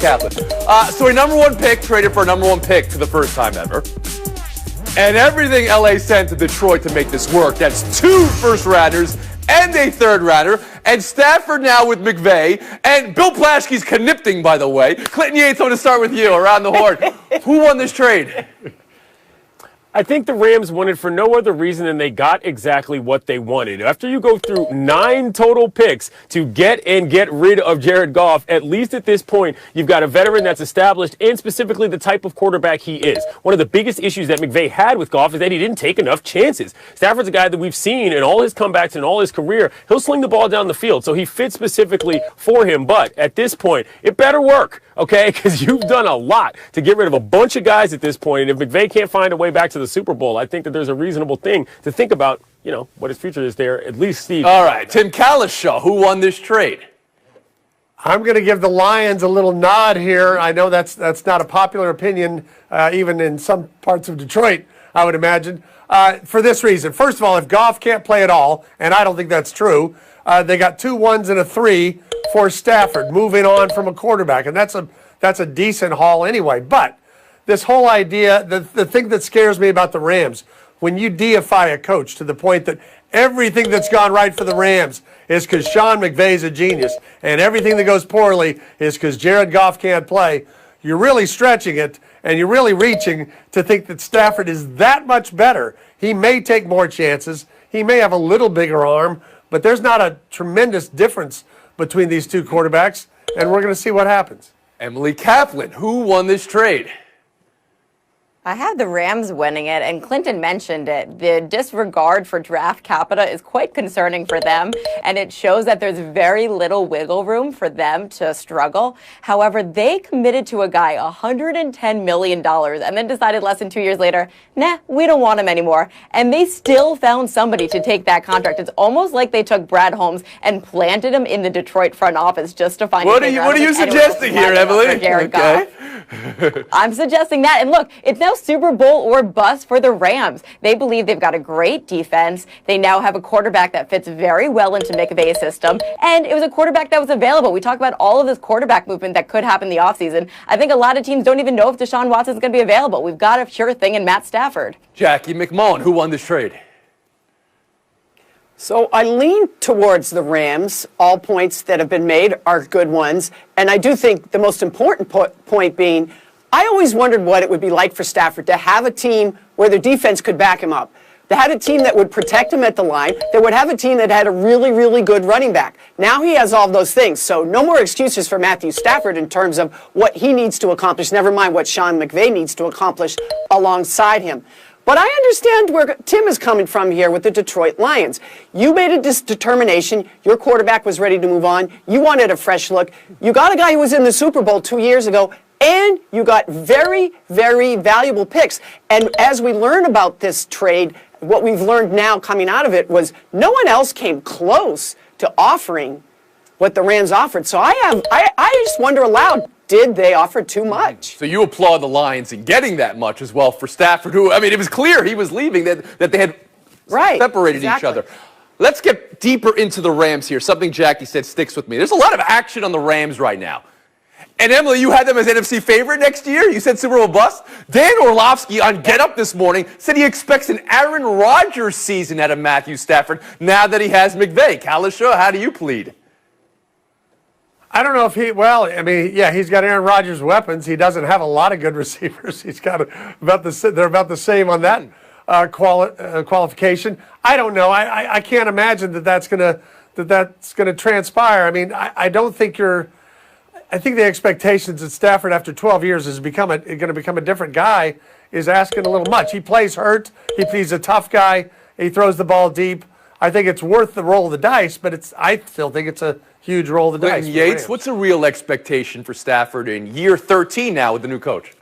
Kaplan. So a number one pick traded for a number one pick for the first time ever. And everything LA sent to Detroit to make this work. That's 2 first-rounders and a third-rounder. And Stafford now with McVay. And Bill Plaschke's connipting, by the way. Clinton Yates, I'm going to start with you around the horn. Who won this trade? I think the Rams won it for no other reason than they got exactly what they wanted. After you go through 9 total picks to get rid of Jared Goff, at least at this point, you've got a veteran that's established and specifically the type of quarterback he is. One of the biggest issues that McVay had with Goff is that he didn't take enough chances. Stafford's a guy that we've seen in all his comebacks and all his career. He'll sling the ball down the field, so he fits specifically for him. But at this point, it better work, okay? Because you've done a lot to get rid of a bunch of guys at this point. And if McVay can't find a way back to the Super Bowl, I think that there's a reasonable thing to think about, what his future is there, at least Steve. All right, Tim Kalishaw, who won this trade? I'm going to give the Lions a little nod here. I know that's not a popular opinion, even in some parts of Detroit, I would imagine, for this reason. First of all, if Goff can't play at all, and I don't think that's true, they got 2 1s and a 3 for Stafford, moving on from a quarterback, and that's a decent haul anyway. But this whole idea, the thing that scares me about the Rams, when you deify a coach to the point that everything that's gone right for the Rams is because Sean McVay's a genius, and everything that goes poorly is because Jared Goff can't play, you're really stretching it, and you're really reaching to think that Stafford is that much better. He may take more chances. He may have a little bigger arm, but there's not a tremendous difference between these 2 quarterbacks, and we're going to see what happens. Emily Kaplan, who won this trade? I have the Rams winning it, and Clinton mentioned it. The disregard for draft capital is quite concerning for them, and it shows that there's very little wiggle room for them to struggle. However, they committed to a guy $110 million and then decided less than 2 years later, nah, we don't want him anymore. And they still found somebody to take that contract. It's almost like they took Brad Holmes and planted him in the Detroit front office just to find What are you suggesting here, Emily? Okay. I'm suggesting that. And look, it's now Super Bowl or bust for the Rams. They believe they've got a great defense. They now have a quarterback that fits very well into McVay's system. And it was a quarterback that was available. We talk about all of this quarterback movement that could happen in the offseason. I think a lot of teams don't even know if Deshaun Watson is going to be available. We've got a sure thing in Matt Stafford. Jackie McMullen, who won this trade? So I lean towards the Rams. All points that have been made are good ones. And I do think the most important point being, I always wondered what it would be like for Stafford to have a team where the defense could back him up. They had a team that would protect him at the line, that would have a team that had a really, really good running back. Now he has all of those things. So no more excuses for Matthew Stafford in terms of what he needs to accomplish, never mind what Sean McVay needs to accomplish alongside him. But I understand where Tim is coming from here with the Detroit Lions. You made a determination. Your quarterback was ready to move on. You wanted a fresh look. You got a guy who was in the Super Bowl 2 years ago, and you got very, very valuable picks. And as we learn about this trade, what we've learned now coming out of it was no one else came close to offering what the Rams offered. So I just wonder aloud, did they offer too much? So you applaud the Lions in getting that much as well for Stafford, who, it was clear he was leaving, that they had separated each other. Let's get deeper into the Rams here. Something Jackie said sticks with me. There's a lot of action on the Rams right now. And Emily, you had them as NFC favorite next year. You said Super Bowl bust. Dan Orlovsky on Get Up this morning said he expects an Aaron Rodgers season out of Matthew Stafford now that he has McVay. Kalishaw, how do you plead? I don't know if he's got Aaron Rodgers' weapons. He doesn't have a lot of good receivers. He's got they're about the same on that qualification. I don't know. I can't imagine that's gonna transpire. I don't think I think the expectations that Stafford after 12 years is going to become a different guy is asking a little much. He plays hurt. He's a tough guy. He throws the ball deep. I think it's worth the roll of the dice, but I still think it's a huge roll of the dice. Yates, what's a real expectation for Stafford in year 13 now with the new coach?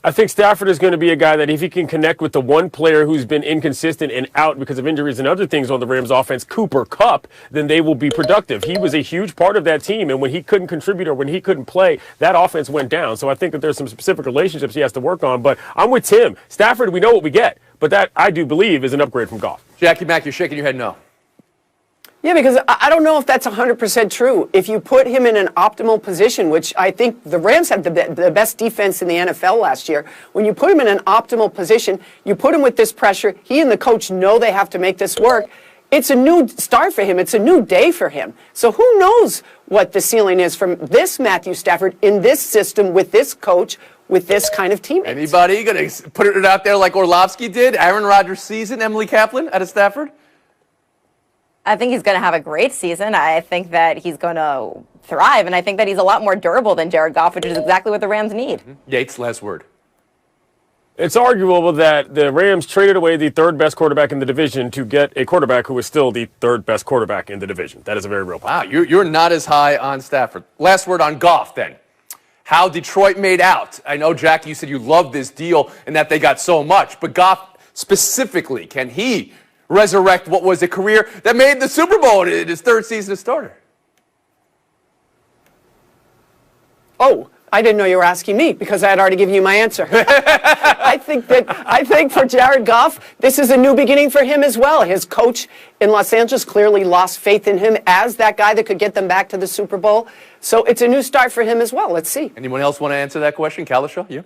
I think Stafford is going to be a guy that if he can connect with the one player who's been inconsistent and out because of injuries and other things on the Rams offense, Cooper Kupp, then they will be productive. He was a huge part of that team, and when he couldn't contribute or when he couldn't play, that offense went down. So I think that there's some specific relationships he has to work on, but I'm with Tim. Stafford, we know what we get, but that, I do believe, is an upgrade from Goff. Jackie Mack, you're shaking your head no. Yeah, because I don't know if that's 100% true. If you put him in an optimal position, which I think the Rams had the best defense in the NFL last year, when you put him in an optimal position, you put him with this pressure, he and the coach know they have to make this work. It's a new start for him. It's a new day for him. So who knows what the ceiling is from this Matthew Stafford in this system with this coach, with this kind of team. Anybody going to put it out there like Orlovsky did? Aaron Rodgers' season, Emily Kaplan out of Stafford? I think he's going to have a great season. I think that he's going to thrive, and I think that he's a lot more durable than Jared Goff, which is exactly what the Rams need. Yates, last word. It's arguable that the Rams traded away the third best quarterback in the division to get a quarterback who is still the third best quarterback in the division. That is a very real point. Wow, you're not as high on Stafford. Last word on Goff, then. How Detroit made out. I know, Jack, you said you loved this deal and that they got so much, but Goff specifically, can he resurrect what was a career that made the Super Bowl in his third season as starter? Oh, I didn't know you were asking me because I had already given you my answer. I think for Jared Goff, this is a new beginning for him as well. His coach in Los Angeles clearly lost faith in him as that guy that could get them back to the Super Bowl. So it's a new start for him as well. Let's see. Anyone else want to answer that question? Kalisha, you?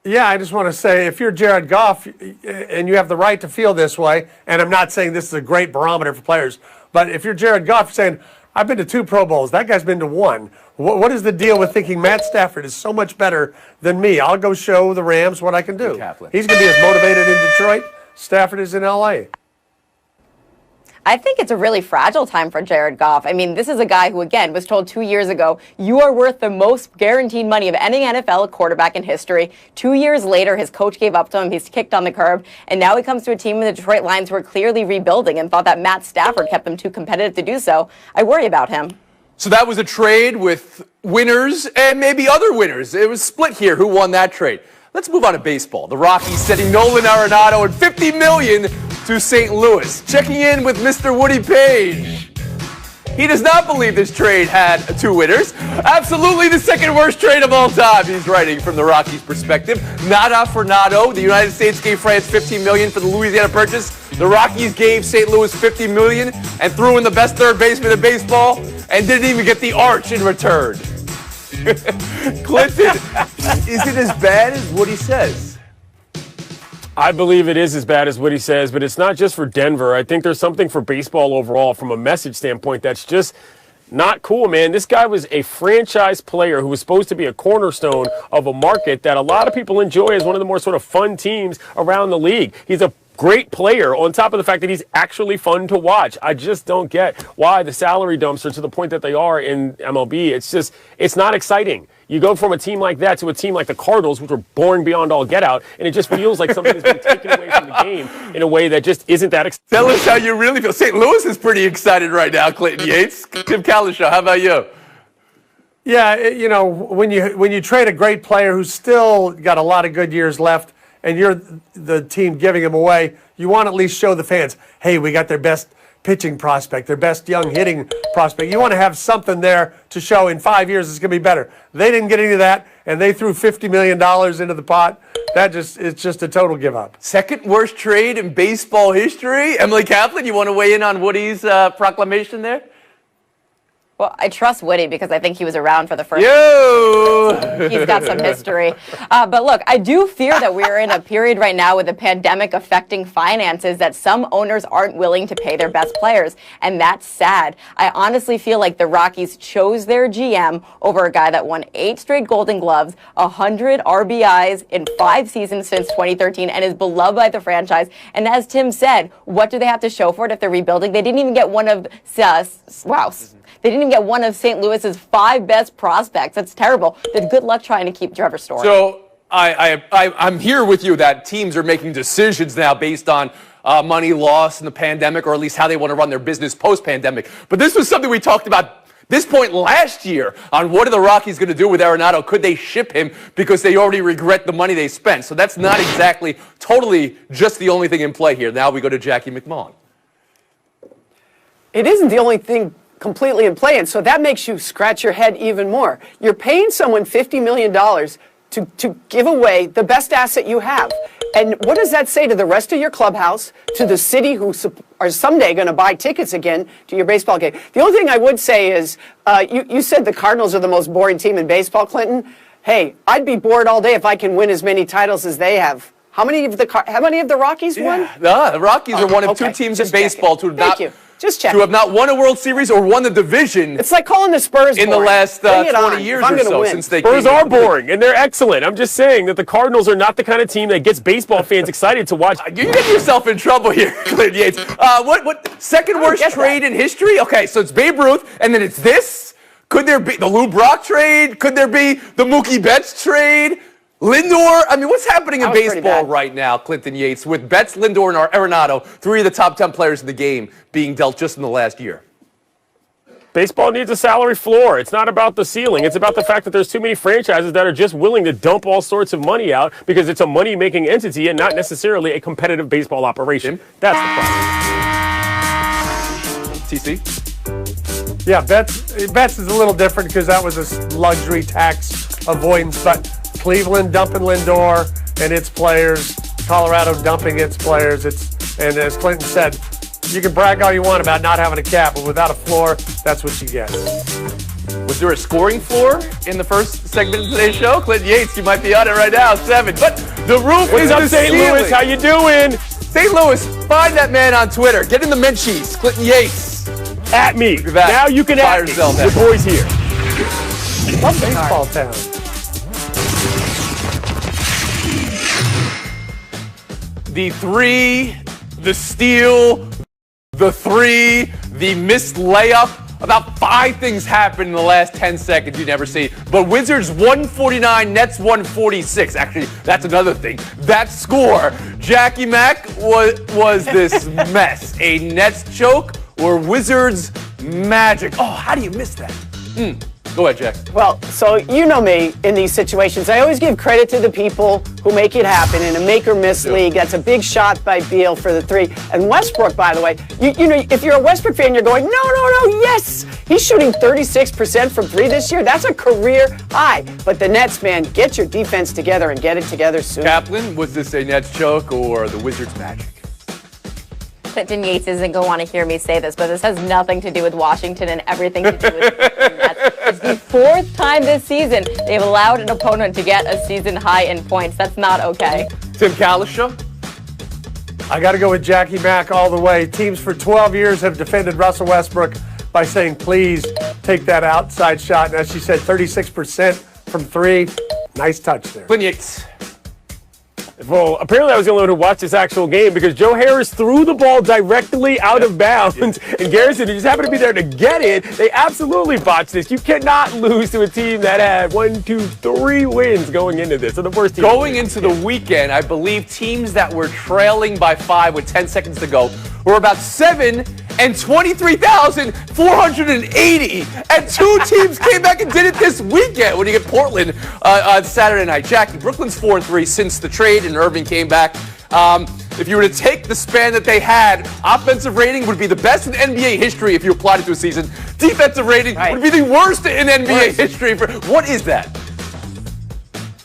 Yeah, I just want to say, if you're Jared Goff and you have the right to feel this way, and I'm not saying this is a great barometer for players, but if you're Jared Goff, you're saying, I've been to 2 Pro Bowls, that guy's been to 1. What is the deal with thinking Matt Stafford is so much better than me? I'll go show the Rams what I can do. He's going to be as motivated in Detroit. Stafford is in L.A. I think it's a really fragile time for Jared Goff. I mean, this is a guy who, again, was told 2 years ago, you are worth the most guaranteed money of any NFL quarterback in history. 2 years later, his coach gave up to him. He's kicked on the curb. And now he comes to a team in the Detroit Lions who are clearly rebuilding and thought that Matt Stafford kept them too competitive to do so. I worry about him. So that was a trade with winners and maybe other winners. It was split here who won that trade. Let's move on to baseball. The Rockies sending Nolan Arenado and $50 million to St. Louis. Checking in with Mr. Woody Page. He does not believe this trade had 2 winners. Absolutely the second worst trade of all time, he's writing from the Rockies' perspective. Nada for Nado. The United States gave France $15 million for the Louisiana Purchase. The Rockies gave St. Louis $50 million and threw in the best third baseman in baseball and didn't even get the arch in return. Clinton, is it as bad as Woody says? I believe it is as bad as what he says, but it's not just for Denver. I think there's something for baseball overall from a message standpoint that's just not cool, man. This guy was a franchise player who was supposed to be a cornerstone of a market that a lot of people enjoy as one of the more sort of fun teams around the league. He's a great player on top of the fact that he's actually fun to watch. I just don't get why the salary dumps are to the point that they are in MLB. It's not exciting. You go from a team like that to a team like the Cardinals, which were boring beyond all get out, and it just feels like something has been taken away from the game in a way that just isn't that exciting. Tell us how you really feel. St. Louis is pretty excited right now, Clinton Yates. Tim Kalishaw, how about you? Yeah, you know, when you trade a great player who's still got a lot of good years left, and you're the team giving him away, you want to at least show the fans, hey, we got their best pitching prospect, their best young hitting prospect. You want to have something there to show in 5 years it's going to be better. They didn't get any of that, and they threw $50 million into the pot. It's just a total give up. Second worst trade in baseball history. Emily Kaplan, you want to weigh in on Woody's proclamation there? Well, I trust Woody because I think he was around for the first. He's got some history. But look, I do fear that we're in a period right now with the pandemic affecting finances that some owners aren't willing to pay their best players. And that's sad. I honestly feel like the Rockies chose their GM over a guy that won 8 straight Golden Gloves, 100 RBIs in 5 seasons since 2013, and is beloved by the franchise. And as Tim said, what do they have to show for it if they're rebuilding? They didn't even get one of, They didn't even get one of St. Louis's 5 best prospects. That's terrible. Then good luck trying to keep Trevor Story. So I'm here with you that teams are making decisions now based on money lost in the pandemic, or at least how they want to run their business post-pandemic. But this was something we talked about this point last year on what are the Rockies going to do with Arenado? Could they ship him because they already regret the money they spent? So that's not exactly totally just the only thing in play here. Now we go to Jackie McMullen. It isn't the only thing completely in play, and so that makes you scratch your head even more. You're paying someone $50 million to give away the best asset you have. And what does that say to the rest of your clubhouse, to the city who are someday going to buy tickets again to your baseball game? The only thing I would say is, you said the Cardinals are the most boring team in baseball, Clinton. Hey, I'd be bored all day if I can win as many titles as they have. How many of the Rockies won? The Rockies are one of two teams in baseball to have not won a World Series or won the division. It's like calling the Spurs in the last 20 years or so since they Spurs are boring, and they're excellent. I'm just saying that the Cardinals are not the kind of team that gets baseball fans excited to watch. You're getting yourself in trouble here, Clint Yates. What second worst trade in history? Okay, so it's Babe Ruth, and then it's this. Could there be the Lou Brock trade? Could there be the Mookie Betts trade? Lindor? I mean, what's happening in baseball right now, Clinton Yates, with Betts, Lindor, and Arenado, three of the top 10 players in the game, being dealt just in the last year? Baseball needs a salary floor. It's not about the ceiling. It's about the fact that there's too many franchises that are just willing to dump all sorts of money out because it's a money-making entity and not necessarily a competitive baseball operation. That's the problem. TC? Yeah, Betts is a little different because that was a luxury tax avoidance, but Cleveland dumping Lindor and its players, Colorado dumping its players. And as Clinton said, you can brag all you want about not having a cap, but without a floor, that's what you get. Was there a scoring floor in the first segment of today's show? Clinton Yates, you might be on it right now, 7. But the roof is up, St. Louis? How you doing? St. Louis, find that man on Twitter. Get in the Menchies. Clinton Yates. At me. Now you can at me. Your boy's here. Love baseball town. The 3, the steal, the 3, the missed layup. About 5 things happened in the last 10 seconds you never see. But Wizards 149, Nets 146. Actually, that's another thing. That score, Jackie Mack, was this mess. A Nets choke or Wizards magic? Oh, how do you miss that? Go ahead, Jack. Well, so you know me in these situations. I always give credit to the people who make it happen in a make or miss league. That's a big shot by Beal for the 3. And Westbrook, by the way, you know, if you're a Westbrook fan, you're going, no, yes. He's shooting 36% from 3 this year. That's a career high. But the Nets, man, get your defense together and get it together soon. Kaplan, was this a Nets choke or the Wizards magic? Clinton Yates isn't going to want to hear me say this, but this has nothing to do with Washington and everything to do with the Nets. It's the 4th time this season they've allowed an opponent to get a season high in points. That's not okay. Tim Kalisha? I got to go with Jackie Mack all the way. Teams for 12 years have defended Russell Westbrook by saying, please take that outside shot. And as she said, 36% from 3. Nice touch there. Clinton Yates. Well, apparently I was the only one who watched this actual game because Joe Harris threw the ball directly out of bounds, and Garrison, who just happened to be there to get it, they absolutely botched this. You cannot lose to a team that had 1, 2, 3 wins going into this. So the worst team going into the weekend, I believe teams that were trailing by 5 with 10 seconds to go were about 7 and 23,480. And 2 teams came back and did it this weekend when you get Portland on Saturday night. Jackie, Brooklyn's 4-3 since the trade and Irving came back. If you were to take the span that they had, offensive rating would be the best in NBA history if you applied it to a season. Defensive rating would be the worst in NBA history. What is that?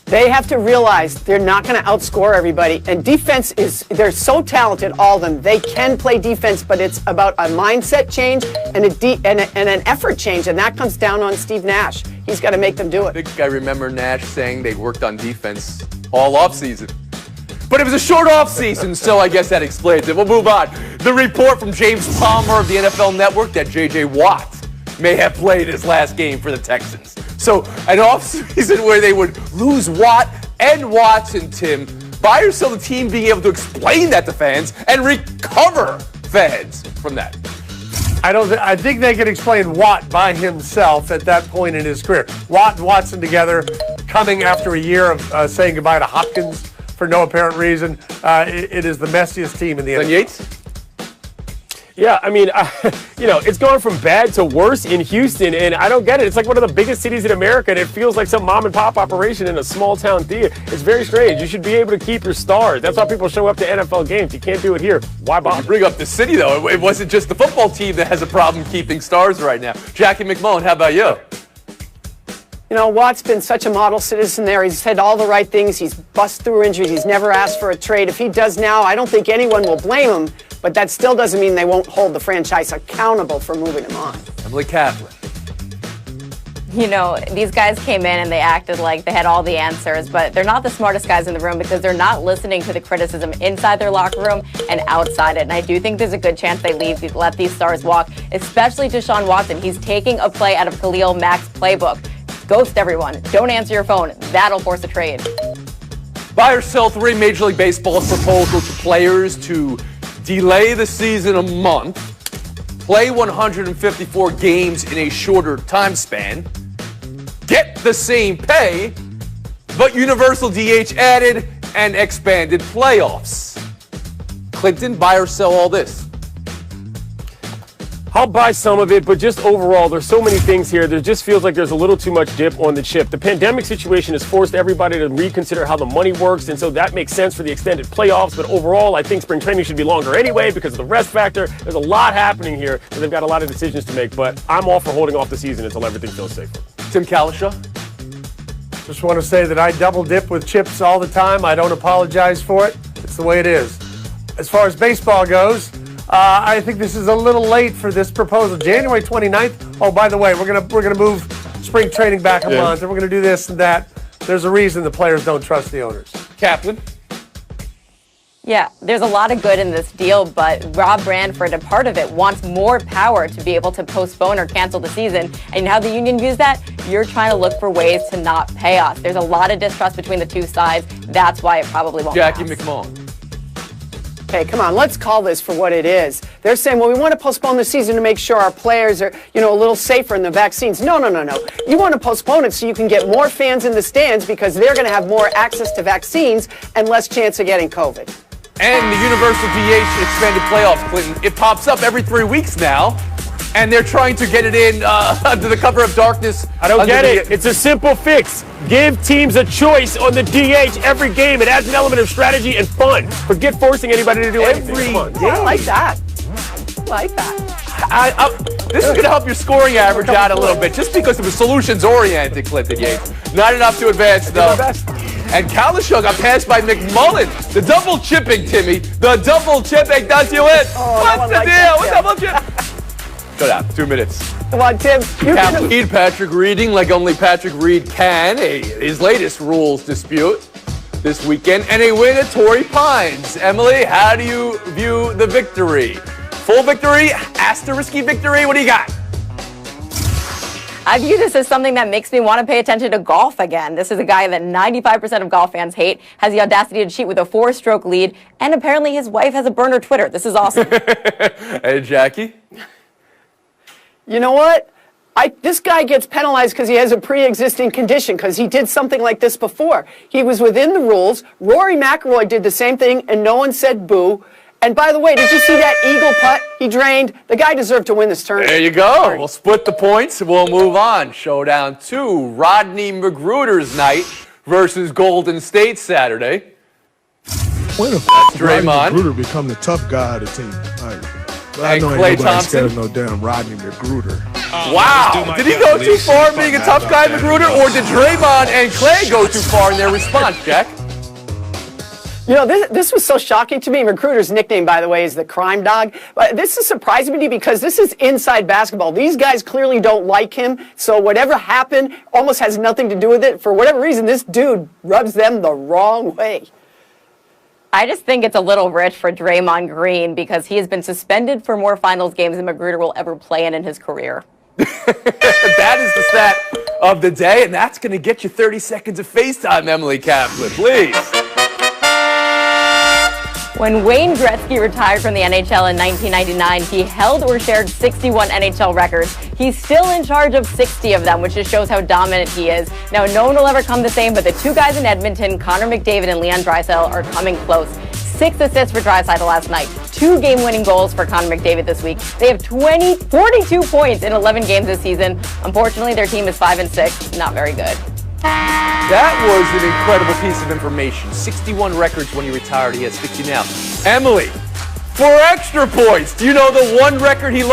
They have to realize they're not going to outscore everybody. And defense they're so talented, all of them. They can play defense, but it's about a mindset change and an effort change. And that comes down on Steve Nash. He's got to make them do it. I think I remember Nash saying they worked on defense all offseason. But it was a short offseason, so I guess that explains it. We'll move on. The report from James Palmer of the NFL Network that J.J. Watt may have played his last game for the Texans. So an offseason where they would lose Watt and Watson, Tim, buy or sell the team being able to explain that to fans and recover fans from that. I think they can explain Watt by himself at that point in his career. Watt and Watson together, coming after a year of saying goodbye to Hopkins for no apparent reason. It is the messiest team in the NFL. Yates? Yeah, I mean, it's gone from bad to worse in Houston, and I don't get it. It's like one of the biggest cities in America, and it feels like some mom-and-pop operation in a small-town theater. It's very strange. You should be able to keep your stars. That's why people show up to NFL games. You can't do it here. Why bother? You bring up the city, though. It wasn't just the football team that has a problem keeping stars right now. Jackie McMullen, how about you? Watt's been such a model citizen there. He's said all the right things. He's bust through injuries. He's never asked for a trade. If he does now, I don't think anyone will blame him, but that still doesn't mean they won't hold the franchise accountable for moving him on. Emily Kaplan. These guys came in and they acted like they had all the answers, but they're not the smartest guys in the room because they're not listening to the criticism inside their locker room and outside it. And I do think there's a good chance they let these stars walk, especially Deshaun Watson. He's taking a play out of Khalil Mack's playbook. Ghost everyone. Don't answer your phone. That'll force a trade. Buy or sell 3 Major League Baseball's proposal to players to delay the season a month, play 154 games in a shorter time span, get the same pay, but universal DH added and expanded playoffs. Clinton, buy or sell all this? I'll buy some of it, but just overall, there's so many things here. There just feels like there's a little too much dip on the chip. The pandemic situation has forced everybody to reconsider how the money works, and so that makes sense for the extended playoffs. But overall, I think spring training should be longer anyway because of the rest factor. There's a lot happening here, and they've got a lot of decisions to make. But I'm all for holding off the season until everything feels safer. Tim Kalishaw? Just want to say that I double dip with chips all the time. I don't apologize for it. It's the way it is. As far as baseball goes, I think this is a little late for this proposal. January 29th. Oh, by the way, we're gonna move spring training back a month, and we're gonna do this and that. There's a reason the players don't trust the owners. Kaplan? Yeah, there's a lot of good in this deal, but Rob Branford, a part of it, wants more power to be able to postpone or cancel the season. And how the union views that, you're trying to look for ways to not pay us. There's a lot of distrust between the two sides. That's why it probably won't Jackie pass. McMullen. Okay, come on, let's call this for what it is. They're saying, well, we want to postpone the season to make sure our players are, a little safer in the vaccines. No. You want to postpone it so you can get more fans in the stands because they're going to have more access to vaccines and less chance of getting COVID. And the universal DH expanded playoffs, Clinton. It pops up every 3 weeks now, and they're trying to get it in under the cover of darkness. I don't get it. It's a simple fix. Give teams a choice on the DH every game. It adds an element of strategy and fun. Forget forcing anybody to do anything. Come on. I like that. I like that. This is going to help your scoring average out a little bit, just because it was solutions-oriented, Clinton Yates. Not enough to advance, though. And Kalishaw got passed by McMullen. The double chipping, Timmy. The double chipping does you in. What's the deal with double chip? Shut up. 2 minutes. Come on, Tim. Captain Reed, Patrick reading like only Patrick Reed can. His latest rules dispute this weekend. And a win at Torrey Pines. Emily, how do you view the victory? Full victory? Asterisk-y victory? What do you got? I view this as something that makes me want to pay attention to golf again. This is a guy that 95% of golf fans hate, has the audacity to cheat with a 4-stroke lead, and apparently his wife has a burner Twitter. This is awesome. Hey, Jackie? You know what? This guy gets penalized because he has a pre-existing condition because he did something like this before. He was within the rules. Rory McIlroy did the same thing, and no one said boo. And by the way, did you see that eagle putt he drained? The guy deserved to win this tournament. There you go. We'll split the points. We'll move on. Showdown 2. Rodney Magruder's night versus Golden State Saturday. When the Draymond. Rodney Magruder become the tough guy of the team? I know Klay ain't nobody Thompson. scared of no damn Rodney Magruder. Wow. Did he go too far being a tough guy, Magruder, or did Draymond and Klay go too far in their response, Jack? This was so shocking to me. Magruder's nickname, by the way, is the crime dog. But this is surprising to me because this is inside basketball. These guys clearly don't like him. So whatever happened almost has nothing to do with it. For whatever reason, this dude rubs them the wrong way. I just think it's a little rich for Draymond Green because he has been suspended for more finals games than Magruder will ever play in his career. That is the stat of the day, and that's going to get you 30 seconds of FaceTime, Emily Kaplan, please. When Wayne Gretzky retired from the NHL in 1999, he held or shared 61 NHL records. He's still in charge of 60 of them, which just shows how dominant he is. Now, no one will ever come the same, but the two guys in Edmonton, Connor McDavid and Leon Draisaitl, are coming close. 6 assists for Draisaitl last night, 2 game-winning goals for Connor McDavid this week. They have 42 points in 11 games this season. Unfortunately, their team is 5-6, not very good. That was an incredible piece of information. 61 records when he retired. He has 60 now. Emily, for extra points, do you know the one record he